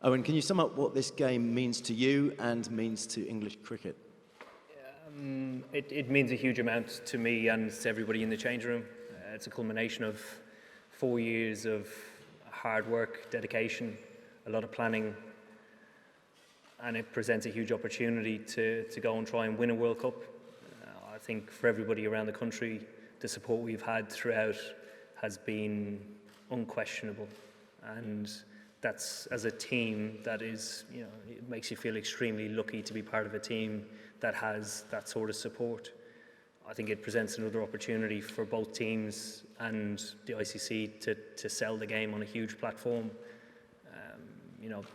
Eoin, can you sum up what this game means to you and means to English cricket? It means a huge amount to me and to everybody in the change room. It's a culmination of 4 years of hard work, dedication, a lot of planning, and it presents a huge opportunity to go and try and win a World Cup. I think for everybody around the country, the support we've had throughout has been unquestionable, and that's, as a team, that is, it makes you feel extremely lucky to be part of a team that has that sort of support. I think it presents another opportunity for both teams and the ICC to sell the game on a huge platform.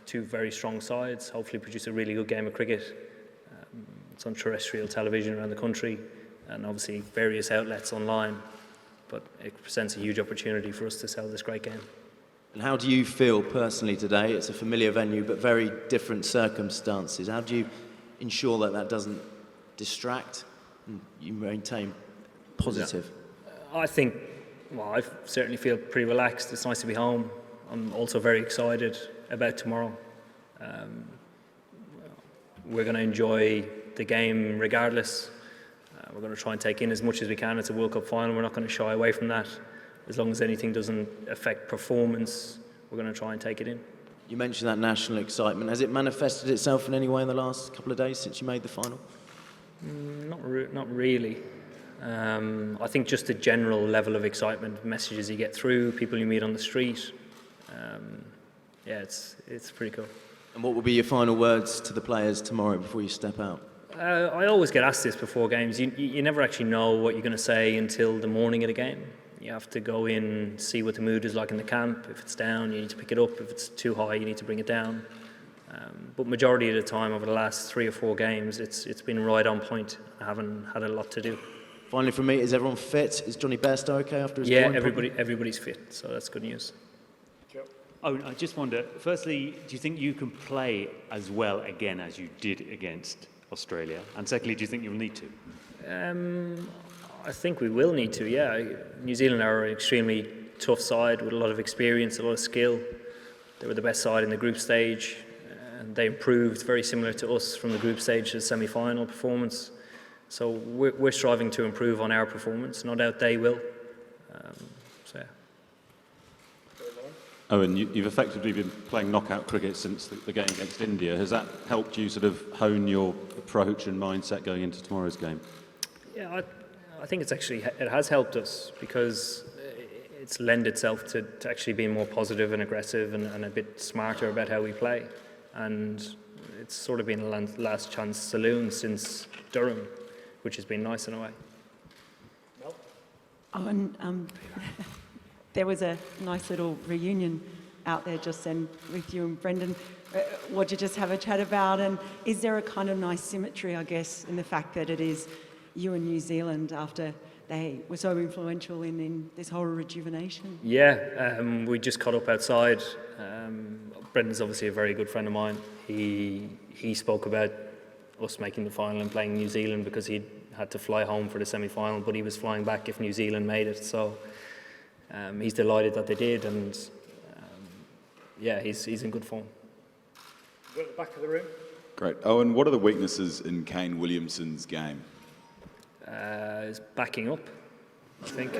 Two very strong sides, hopefully produce a really good game of cricket. It's on terrestrial television around the country and obviously various outlets online, but it presents a huge opportunity for us to sell this great game. And how do you feel personally today? It's a familiar venue, but very different circumstances. How do you ensure that that doesn't distract and you maintain positive? I think, I certainly feel pretty relaxed. It's nice to be home. I'm also very excited about tomorrow. We're going to enjoy the game regardless. We're going to try and take in as much as we can. It's a World Cup final. We're not going to shy away from that. As long as anything doesn't affect performance, we're going to try and take it in. You mentioned that national excitement. Has it manifested itself in any way in the last couple of days since you made the final? Not really. I think just the general level of excitement, messages you get through, people you meet on the street. It's pretty cool. And what will be your final words to the players tomorrow before you step out? I always get asked this before games. You never actually know what you're going to say until the morning of the game. You have to go in, see what the mood is like in the camp. If it's down, you need to pick it up. If it's too high, you need to bring it down. But majority of the time over the last 3 or 4 games, it's been right on point. I haven't had a lot to do. Finally from me, is everyone fit? Is Johnny Bairstow okay after his Yeah, everybody's fit, so that's good news. Oh, I just wonder, firstly, do you think you can play as well again as you did against Australia? And secondly, do you think you'll need to? I think we will need to, yeah. New Zealand are an extremely tough side with a lot of experience, a lot of skill. They were the best side in the group stage, and they improved very similar to us from the group stage to the semi-final performance. So we're striving to improve on our performance. No doubt they will. And you've effectively been playing knockout cricket since the game against India. Has that helped you sort of hone your approach and mindset going into tomorrow's game? Yeah, I think it has helped us because it's lent itself to actually being more positive and aggressive and a bit smarter about how we play. And it's sort of been a last chance saloon since Durham, which has been nice in a way. Oh, and there was a nice little reunion out there just then with you and Brendan. What did you just have a chat about? And is there a kind of nice symmetry, I guess, in the fact that it is you and New Zealand after they were so influential in this whole rejuvenation? Yeah, we just caught up outside. Brendan's obviously a very good friend of mine. He spoke about us making the final and playing New Zealand because he had to fly home for the semi-final, but he was flying back if New Zealand made it. So he's delighted that they did, and he's in good form. Go at the back of the room. Great. Eoin, what are the weaknesses in Kane Williamson's game? Is backing up, I think.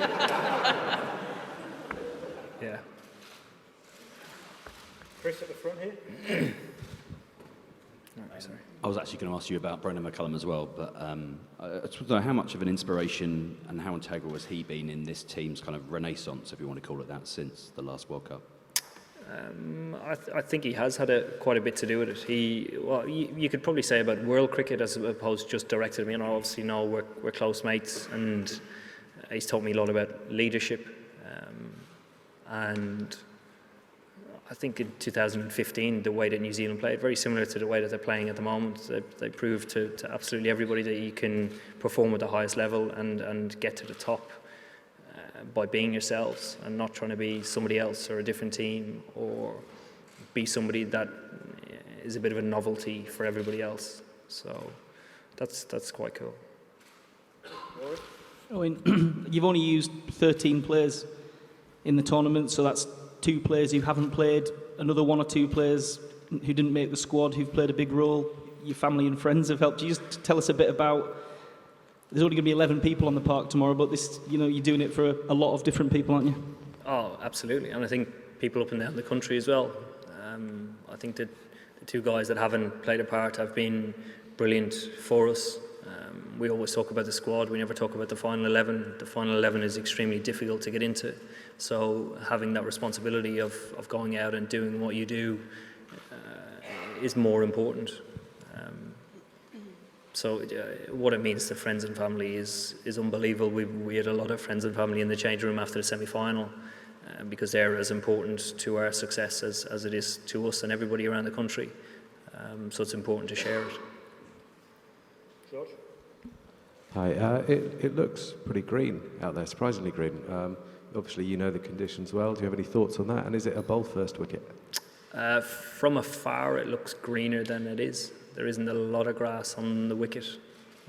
Yeah. Chris at the front here. Sorry. I was actually going to ask you about Brendan McCullum as well, but I just want to know how much of an inspiration and how integral has he been in this team's kind of renaissance, if you want to call it that, since the last World Cup? I think he has had quite a bit to do with it. You could probably say about world cricket as opposed to just directed at me. And I obviously know we're close mates, and he's taught me a lot about leadership. And I think in 2015, the way that New Zealand played, very similar to the way that they're playing at the moment. They proved to absolutely everybody that you can perform at the highest level and get to the top by being yourselves and not trying to be somebody else or a different team or be somebody that is a bit of a novelty for everybody else. So that's quite cool. You've only used 13 players in the tournament, so that's 2 players who haven't played, another 1 or 2 players who didn't make the squad, who've played a big role. Your family and friends have helped you. Just tell us a bit about. There's only going to be 11 people on the park tomorrow, but this, you're doing it for a lot of different people, aren't you? Oh, absolutely. And I think people up and down the country as well. I think that the two guys that haven't played a part have been brilliant for us. We always talk about the squad, we never talk about the final 11. The final 11 is extremely difficult to get into. So having that responsibility of going out and doing what you do is more important. So what it means to friends and family is unbelievable. We had a lot of friends and family in the change room after the semi-final because they're as important to our success as it is to us and everybody around the country. So it's important to share it. George? Hi, it looks pretty green out there, surprisingly green. Obviously you know the conditions well. Do you have any thoughts on that? And is it a bowl first wicket? From afar it looks greener than it is. There isn't a lot of grass on the wicket,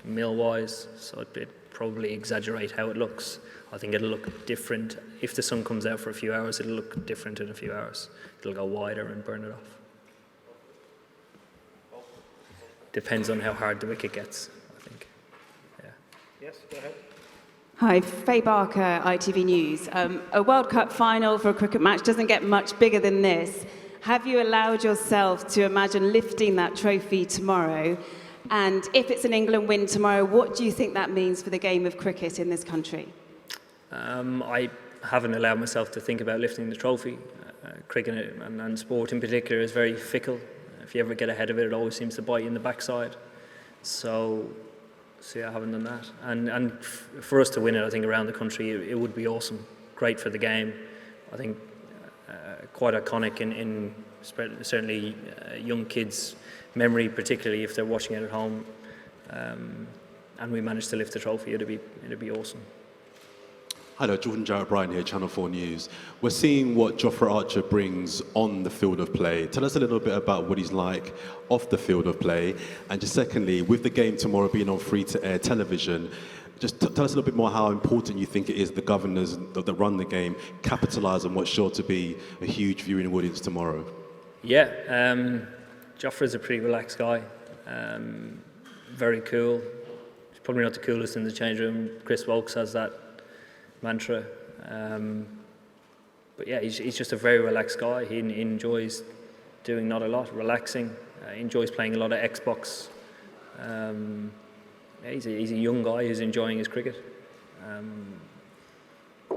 mill-wise, so it'd probably exaggerate how it looks. I think it'll look different. If the sun comes out for a few hours, it'll look different in a few hours. It'll go wider and burn it off. Depends on how hard the wicket gets, I think. Yeah. Yes, go ahead. Hi, Faye Barker, ITV News. A World Cup final for a cricket match doesn't get much bigger than this. Have you allowed yourself to imagine lifting that trophy tomorrow? And if it's an England win tomorrow, what do you think that means for the game of cricket in this country? I haven't allowed myself to think about lifting the trophy. Cricket and sport in particular is very fickle. If you ever get ahead of it, it always seems to bite you in the backside. So I haven't done that. And for us to win it, I think around the country, it would be awesome. Great for the game. I think quite iconic in certainly young kids' memory, particularly if they're watching it at home. And we managed to lift the trophy. It'd be awesome. Hi there, Jordan Jarrett Bryan here, Channel 4 News. We're seeing what Jofra Archer brings on the field of play. Tell us a little bit about what he's like off the field of play. And just secondly, with the game tomorrow being on free-to-air television, just tell us a little bit more how important you think it is the governors that run the game capitalise on what's sure to be a huge viewing audience tomorrow. Yeah, Jofra's a pretty relaxed guy. Very cool. He's probably not the coolest in the change room. Chris Wokes has that mantra. But yeah, he's just a very relaxed guy. He enjoys doing not a lot, relaxing. He enjoys playing a lot of Xbox. He's a young guy who's enjoying his cricket.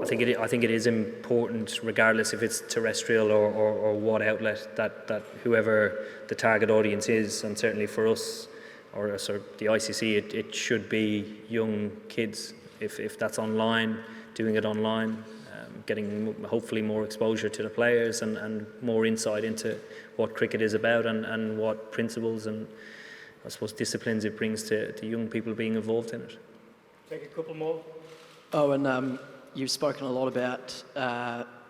I think it is important, regardless if it's terrestrial or what outlet, that whoever the target audience is, and certainly for us, or sort of the ICC, it should be young kids. If that's online, doing it online, getting hopefully more exposure to the players and more insight into what cricket is about and what principles and I suppose disciplines it brings to young people being involved in it. Take a couple more. Oh, and you've spoken a lot about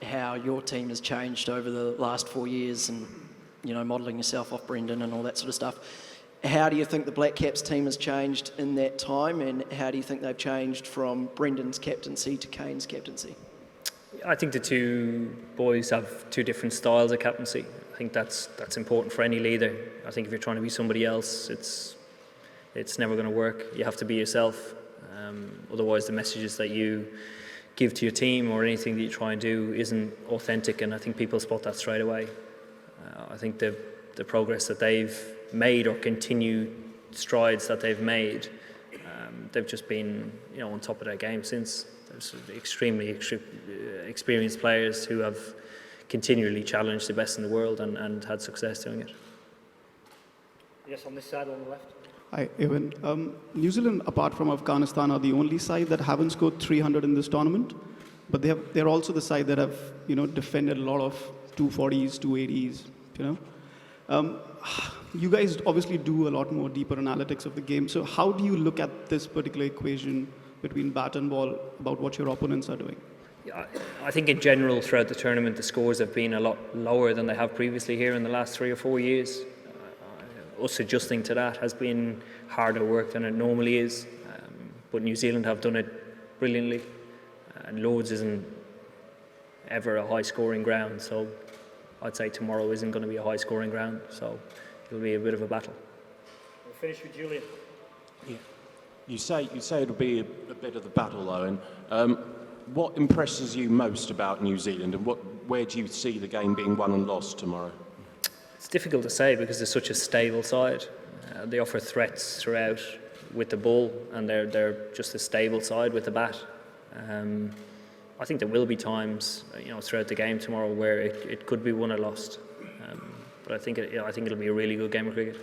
how your team has changed over the last 4 years and, modelling yourself off Brendan and all that sort of stuff. How do you think the Black Caps team has changed in that time, and how do you think they've changed from Brendan's captaincy to Kane's captaincy? I think the two boys have two different styles of captaincy. I think that's important for any leader. I think if you're trying to be somebody else, it's never going to work. You have to be yourself. Otherwise, the messages that you give to your team or anything that you try and do isn't authentic, and I think people spot that straight away. I think the progress that they've made or continued strides that they've made, they've just been on top of their game since. There's extremely experienced players who have continually challenged the best in the world and had success doing it. Yes, on this side on the left. Hi, Eoin. New Zealand, apart from Afghanistan, are the only side that haven't scored 300 in this tournament, but they're also the side that have defended a lot of 240s, 280s. You guys obviously do a lot more deeper analytics of the game. So how do you look at this particular equation between bat and ball about what your opponents are doing? Yeah, I think in general throughout the tournament the scores have been a lot lower than they have previously here in the last 3 or 4 years. Us adjusting to that has been harder work than it normally is. But New Zealand have done it brilliantly. And Lords isn't ever a high scoring ground, so I'd say tomorrow isn't going to be a high-scoring ground, so it'll be a bit of a battle. We'll finish with Julian. Yeah. You say it'll be a bit of the battle, Eoin. What impresses you most about New Zealand, and where do you see the game being won and lost tomorrow? It's difficult to say because they're such a stable side. They offer threats throughout with the ball, and they're just a stable side with the bat. I think there will be times, throughout the game tomorrow where it could be won or lost. But I think it'll be a really good game of cricket.